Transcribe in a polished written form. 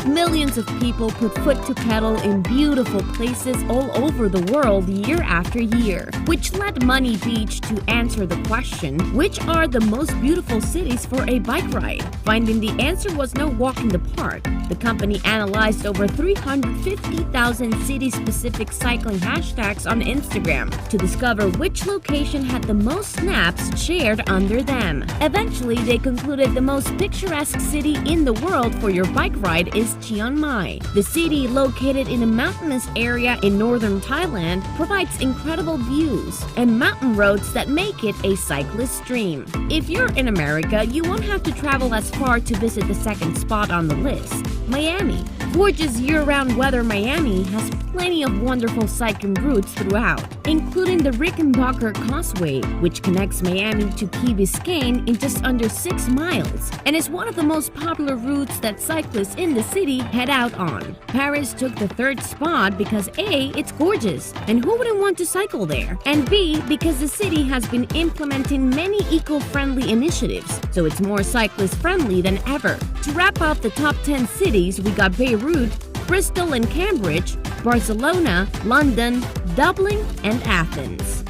Millions of people put foot to pedal in beautiful places all over the world year after year, which led Money Beach to answer the question, which are the most beautiful cities for a bike ride? Finding the answer was no walk in the park. The company analyzed over 350,000 city-specific cycling hashtags on Instagram to discover which location had the most snaps shared under them. Eventually, they concluded the most picturesque city in the world for your bike ride is Chiang Mai. The city, located in a mountainous area in northern Thailand, provides incredible views and mountain roads that make it a cyclist dream. If you're in America, you won't have to travel as far to visit the second spot on the list, Miami. Gorgeous year-round weather Miami has plenty of wonderful cycling routes throughout, including the Rickenbacker Causeway, which connects Miami to Key Biscayne in just under 6 miles, and is one of the most popular routes that cyclists in the city head out on. Paris took the third spot because A, it's gorgeous, and who wouldn't want to cycle there? And B, because the city has been implementing many eco-friendly initiatives, so it's more cyclist-friendly than ever. To wrap up the top 10 cities, we got Beirut, Bristol and Cambridge, Barcelona, London, Dublin, and Athens.